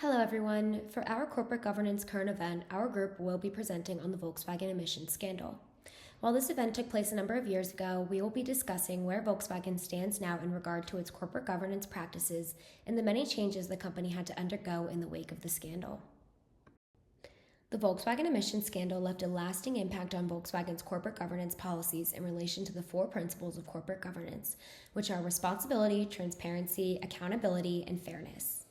Hello, everyone. For our corporate governance current event, our group will be presenting on the Volkswagen emissions scandal. While this event took place a number of years ago, we will be discussing where Volkswagen stands now in regard to its corporate governance practices and the many changes the company had to undergo in the wake of the scandal. The Volkswagen emissions scandal left a lasting impact on Volkswagen's corporate governance policies in relation to the four principles of corporate governance, which are responsibility, transparency, accountability, and fairness.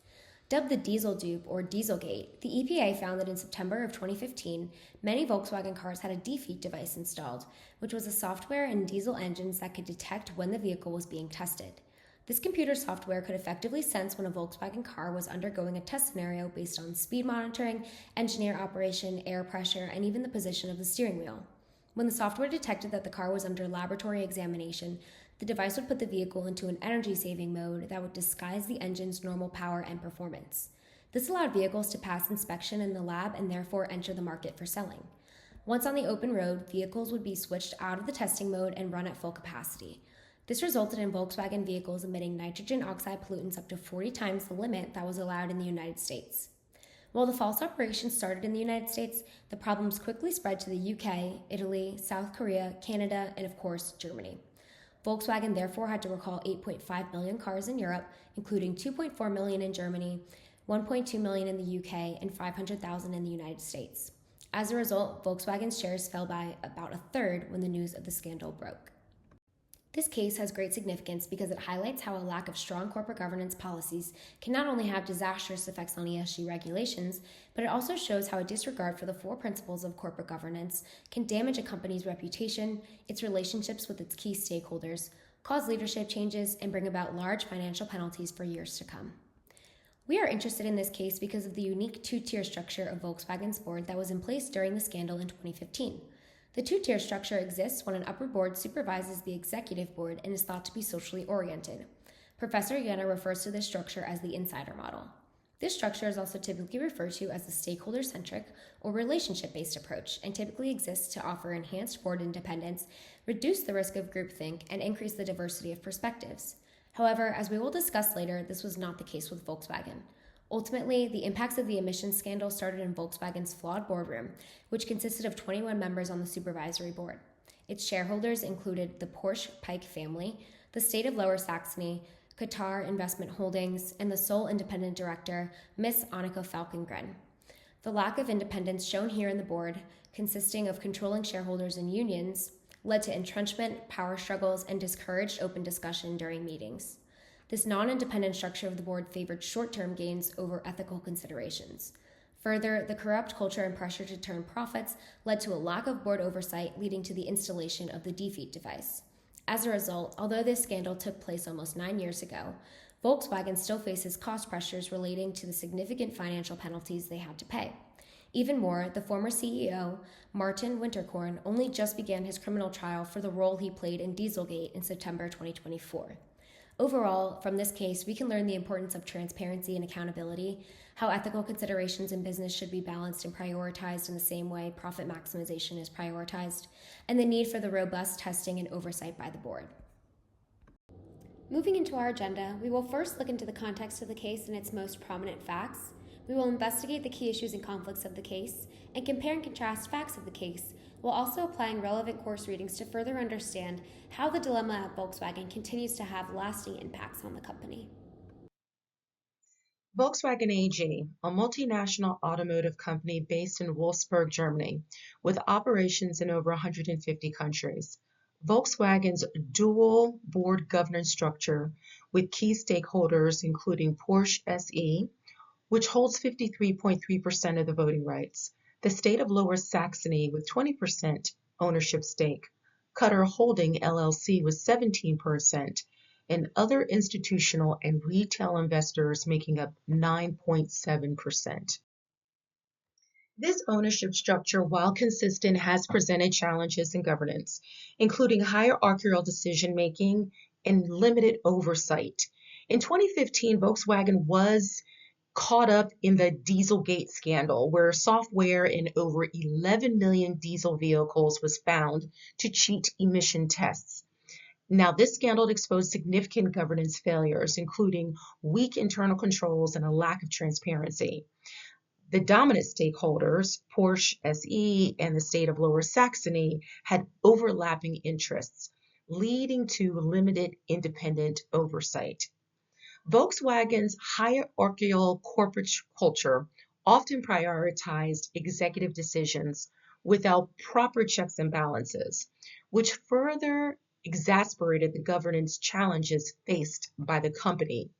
Dubbed the Diesel Dupe or Dieselgate, the EPA found that in September of 2015, many Volkswagen cars had a defeat device installed, which was a software in diesel engines that could detect when the vehicle was being tested. This computer software could effectively sense when a Volkswagen car was undergoing a test scenario based on speed monitoring, engineer operation, air pressure, and even the position of the steering wheel. When the software detected that the car was under laboratory examination, the device would put the vehicle into an energy-saving mode that would disguise the engine's normal power and performance. This allowed vehicles to pass inspection in the lab and therefore enter the market for selling. Once on the open road, vehicles would be switched out of the testing mode and run at full capacity. This resulted in Volkswagen vehicles emitting nitrogen oxide pollutants up to 40 times the limit that was allowed in the United States. While the false operations started in the United States, the problems quickly spread to the UK, Italy, South Korea, Canada, and of course, Germany. Volkswagen therefore had to recall 8.5 million cars in Europe, including 2.4 million in Germany, 1.2 million in the UK, and 500,000 in the United States. As a result, Volkswagen's shares fell by about a third when the news of the scandal broke. This case has great significance because it highlights how a lack of strong corporate governance policies can not only have disastrous effects on ESG regulations, but it also shows how a disregard for the four principles of corporate governance can damage a company's reputation, its relationships with its key stakeholders, cause leadership changes, and bring about large financial penalties for years to come. We are interested in this case because of the unique two-tier structure of Volkswagen's board that was in place during the scandal in 2015. The two-tier structure exists when an upper board supervises the executive board and is thought to be socially oriented. Professor Yana refers to this structure as the insider model. This structure is also typically referred to as the stakeholder-centric or relationship-based approach and typically exists to offer enhanced board independence, reduce the risk of groupthink, and increase the diversity of perspectives. However, as we will discuss later, this was not the case with Volkswagen. Ultimately, the impacts of the emissions scandal started in Volkswagen's flawed boardroom, which consisted of 21 members on the supervisory board. Its shareholders included the Porsche Pike family, the state of Lower Saxony, Qatar Investment Holdings, and the sole independent director, Miss Annika Falkengren. The lack of independence shown here in the board, consisting of controlling shareholders and unions, led to entrenchment, power struggles, and discouraged open discussion during meetings. This non-independent structure of the board favored short-term gains over ethical considerations. Further, the corrupt culture and pressure to turn profits led to a lack of board oversight, leading to the installation of the defeat device. As a result, although this scandal took place almost 9 years ago, Volkswagen still faces cost pressures relating to the significant financial penalties they had to pay. Even more, the former CEO, Martin Winterkorn, only just began his criminal trial for the role he played in Dieselgate in September 2024. Overall, from this case, we can learn the importance of transparency and accountability, how ethical considerations in business should be balanced and prioritized in the same way profit maximization is prioritized, and the need for the robust testing and oversight by the board. Moving into our agenda, we will first look into the context of the case and its most prominent facts. We will investigate the key issues and conflicts of the case and compare and contrast facts of the case, while also applying relevant course readings to further understand how the dilemma at Volkswagen continues to have lasting impacts on the company. Volkswagen AG, a multinational automotive company based in Wolfsburg, Germany, with operations in over 150 countries. Volkswagen's dual board governance structure with key stakeholders including Porsche SE, which holds 53.3% of the voting rights, the state of Lower Saxony with 20% ownership stake, Qatar Holding LLC with 17%, and other institutional and retail investors making up 9.7%. This ownership structure, while consistent, has presented challenges in governance, including hierarchical decision-making and limited oversight. In 2015, Volkswagen was caught up in the Dieselgate scandal, where software in over 11 million diesel vehicles was found to cheat emission tests. Now, this scandal exposed significant governance failures, including weak internal controls and a lack of transparency. The dominant stakeholders, Porsche SE and the state of Lower Saxony, had overlapping interests, leading to limited independent oversight. Volkswagen's hierarchical corporate culture often prioritized executive decisions without proper checks and balances, which further exacerbated the governance challenges faced by the company.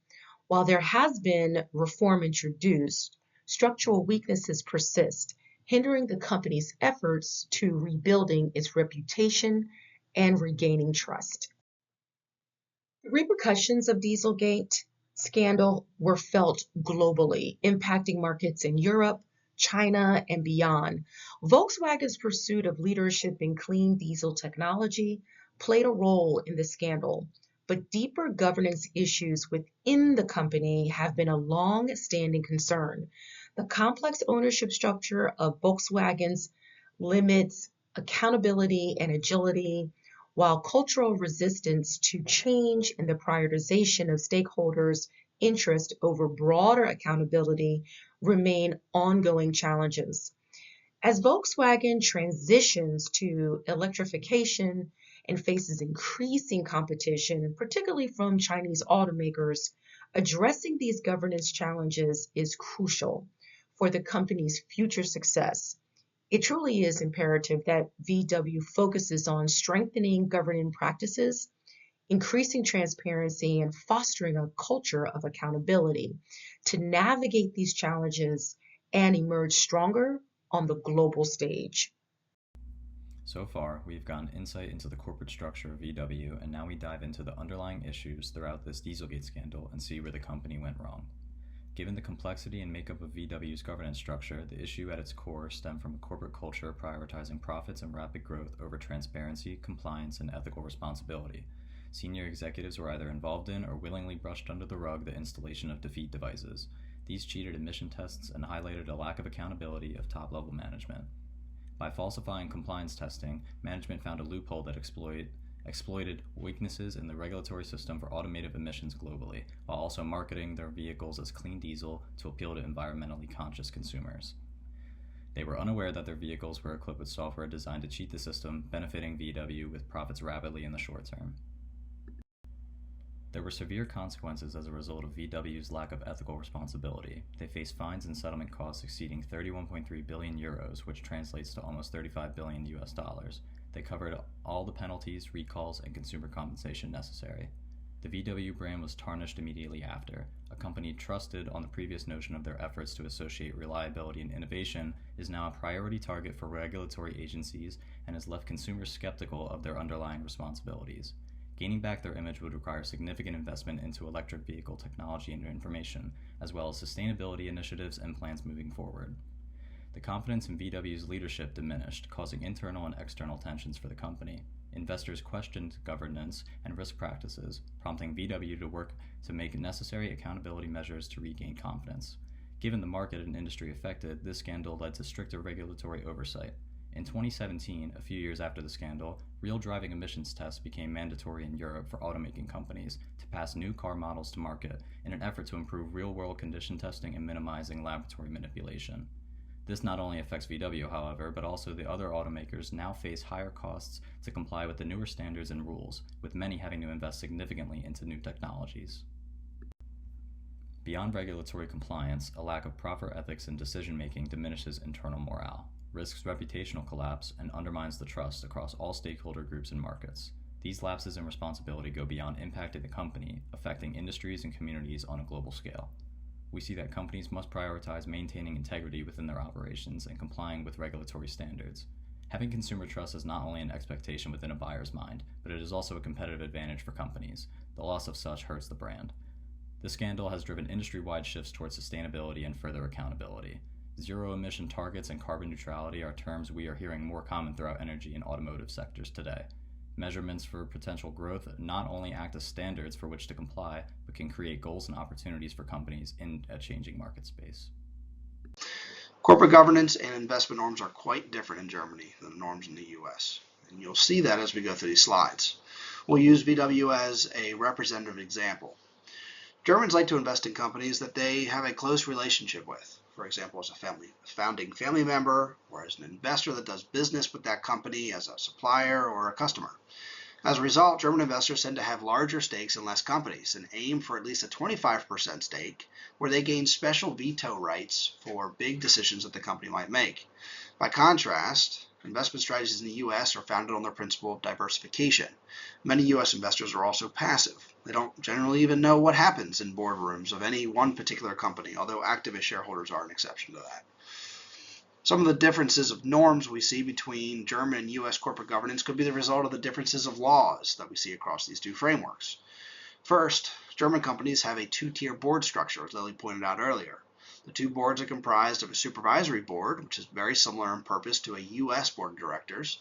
While there has been reform introduced, structural weaknesses persist, hindering the company's efforts to rebuilding its reputation and regaining trust. The repercussions of Dieselgate scandal were felt globally, impacting markets in Europe, China, and beyond. Volkswagen's pursuit of leadership in clean diesel technology played a role in the scandal, but deeper governance issues within the company have been a long-standing concern. The complex ownership structure of Volkswagen's limits accountability and agility, while cultural resistance to change and the prioritization of stakeholders' interest over broader accountability remain ongoing challenges. As Volkswagen transitions to electrification and faces increasing competition, particularly from Chinese automakers, addressing these governance challenges is crucial for the company's future success. It truly is imperative that VW focuses on strengthening governing practices, increasing transparency, and fostering a culture of accountability to navigate these challenges and emerge stronger on the global stage. So far, we've gotten insight into the corporate structure of VW, and now we dive into the underlying issues throughout this Dieselgate scandal and see where the company went wrong. Given the complexity and makeup of VW's governance structure, the issue at its core stemmed from a corporate culture prioritizing profits and rapid growth over transparency, compliance, and ethical responsibility. Senior executives were either involved in or willingly brushed under the rug the installation of defeat devices. These cheated emission tests and highlighted a lack of accountability of top-level management. By falsifying compliance testing, management found a loophole that exploited weaknesses in the regulatory system for automotive emissions globally, while also marketing their vehicles as clean diesel to appeal to environmentally conscious consumers. They were unaware that their vehicles were equipped with software designed to cheat the system, benefiting VW with profits rapidly in the short term. There were severe consequences as a result of VW's lack of ethical responsibility. They faced fines and settlement costs exceeding 31.3 billion euros, which translates to almost 35 billion US dollars. They covered all the penalties, recalls, and consumer compensation necessary. The VW brand was tarnished immediately after. A company trusted on the previous notion of their efforts to associate reliability and innovation is now a priority target for regulatory agencies and has left consumers skeptical of their underlying responsibilities. Gaining back their image would require significant investment into electric vehicle technology and information, as well as sustainability initiatives and plans moving forward. The confidence in VW's leadership diminished, causing internal and external tensions for the company. Investors questioned governance and risk practices, prompting VW to work to make necessary accountability measures to regain confidence. Given the market and industry affected, this scandal led to stricter regulatory oversight. In 2017, a few years after the scandal, real driving emissions tests became mandatory in Europe for automaking companies to pass new car models to market in an effort to improve real-world condition testing and minimizing laboratory manipulation. This not only affects VW, however, but also the other automakers now face higher costs to comply with the newer standards and rules, with many having to invest significantly into new technologies. Beyond regulatory compliance, a lack of proper ethics in decision-making diminishes internal morale, risks reputational collapse, and undermines the trust across all stakeholder groups and markets. These lapses in responsibility go beyond impacting the company, affecting industries and communities on a global scale. We see that companies must prioritize maintaining integrity within their operations and complying with regulatory standards. Having consumer trust is not only an expectation within a buyer's mind, but it is also a competitive advantage for companies. The loss of such hurts the brand. The scandal has driven industry-wide shifts towards sustainability and further accountability. Zero-emission targets and carbon neutrality are terms we are hearing more common throughout energy and automotive sectors today. Measurements for potential growth not only act as standards for which to comply, but can create goals and opportunities for companies in a changing market space. Corporate governance and investment norms are quite different in Germany than the norms in the US. And you'll see that as we go through these slides. We'll use VW as a representative example. Germans like to invest in companies that they have a close relationship with. For example, as a founding family member, or as an investor that does business with that company as a supplier or a customer. As a result, German investors tend to have larger stakes in less companies and aim for at least a 25% stake, where they gain special veto rights for big decisions that the company might make. By contrast, investment strategies in the U.S. are founded on the principle of diversification. Many U.S. investors are also passive. They don't generally even know what happens in boardrooms of any one particular company, although activist shareholders are an exception to that. Some of the differences of norms we see between German and U.S. corporate governance could be the result of the differences of laws that we see across these two frameworks. First, German companies have a two-tier board structure, as Lily pointed out earlier. The two boards are comprised of a supervisory board, which is very similar in purpose to a U.S. board of directors,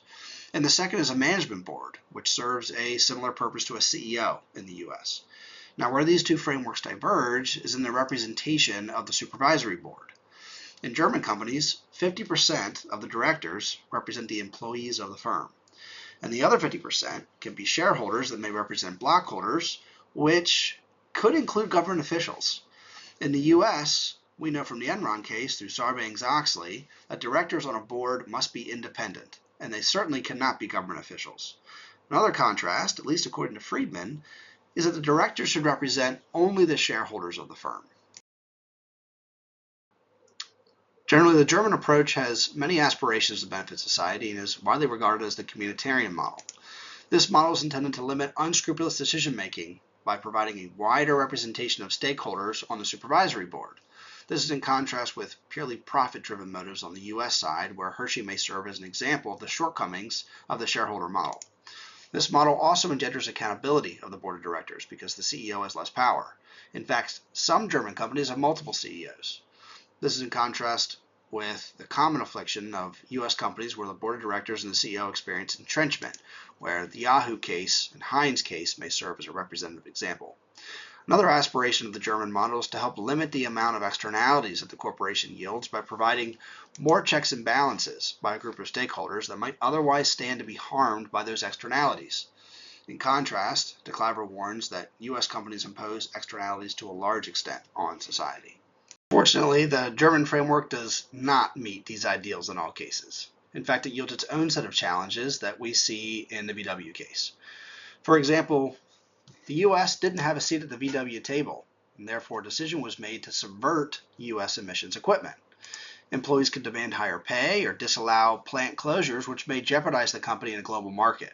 and the second is a management board, which serves a similar purpose to a CEO in the U.S. Now, where these two frameworks diverge is in the representation of the supervisory board. In German companies, 50% of the directors represent the employees of the firm, and the other 50% can be shareholders that may represent blockholders, which could include government officials. In the U.S., we know from the Enron case through Sarbanes-Oxley that directors on a board must be independent, and they certainly cannot be government officials. Another contrast, at least according to Friedman, is that the directors should represent only the shareholders of the firm. Generally, the German approach has many aspirations to benefit society and is widely regarded as the communitarian model. This model is intended to limit unscrupulous decision-making by providing a wider representation of stakeholders on the supervisory board. This is in contrast with purely profit-driven motives on the U.S. side, where Hershey may serve as an example of the shortcomings of the shareholder model. This model also engenders accountability of the board of directors because the CEO has less power. In fact, some German companies have multiple CEOs. This is in contrast with the common affliction of U.S. companies where the board of directors and the CEO experience entrenchment, where the Yahoo case and Heinz case may serve as a representative example. Another aspiration of the German model is to help limit the amount of externalities that the corporation yields by providing more checks and balances by a group of stakeholders that might otherwise stand to be harmed by those externalities. In contrast, de Klaver warns that U.S. companies impose externalities to a large extent on society. Fortunately, the German framework does not meet these ideals in all cases. In fact, it yields its own set of challenges that we see in the VW case. For example, the U.S. didn't have a seat at the VW table, and therefore a decision was made to subvert U.S. emissions equipment. Employees could demand higher pay or disallow plant closures, which may jeopardize the company in a global market.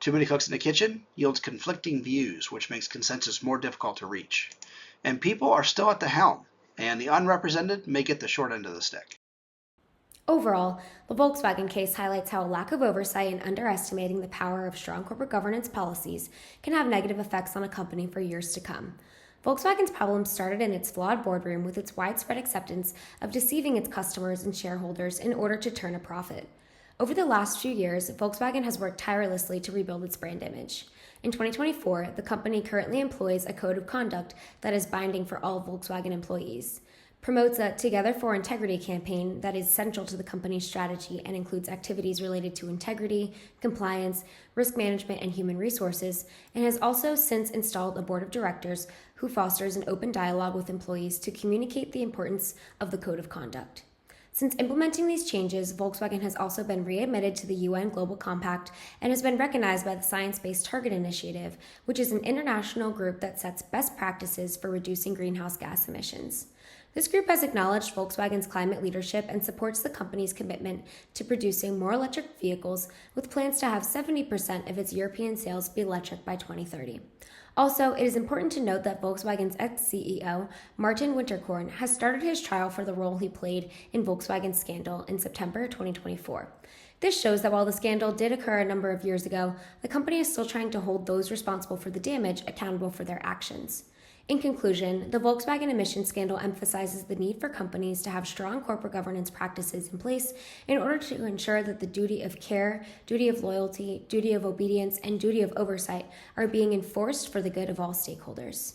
Too many cooks in the kitchen yields conflicting views, which makes consensus more difficult to reach. And people are still at the helm, and the unrepresented may get the short end of the stick. Overall, the Volkswagen case highlights how a lack of oversight and underestimating the power of strong corporate governance policies can have negative effects on a company for years to come. Volkswagen's problem started in its flawed boardroom with its widespread acceptance of deceiving its customers and shareholders in order to turn a profit. Over the last few years, Volkswagen has worked tirelessly to rebuild its brand image. In 2024, the company currently employs a code of conduct that is binding for all Volkswagen employees, promotes a Together for Integrity campaign that is central to the company's strategy and includes activities related to integrity, compliance, risk management, and human resources, and has also since installed a board of directors who fosters an open dialogue with employees to communicate the importance of the code of conduct. Since implementing these changes, Volkswagen has also been readmitted to the UN Global Compact and has been recognized by the Science Based Targets initiative, which is an international group that sets best practices for reducing greenhouse gas emissions. This group has acknowledged Volkswagen's climate leadership and supports the company's commitment to producing more electric vehicles, with plans to have 70% of its European sales be electric by 2030. Also, it is important to note that Volkswagen's ex-CEO, Martin Winterkorn, has started his trial for the role he played in Volkswagen's scandal in September 2024. This shows that while the scandal did occur a number of years ago, the company is still trying to hold those responsible for the damage accountable for their actions. In conclusion, the Volkswagen emissions scandal emphasizes the need for companies to have strong corporate governance practices in place in order to ensure that the duty of care, duty of loyalty, duty of obedience, and duty of oversight are being enforced for the good of all stakeholders.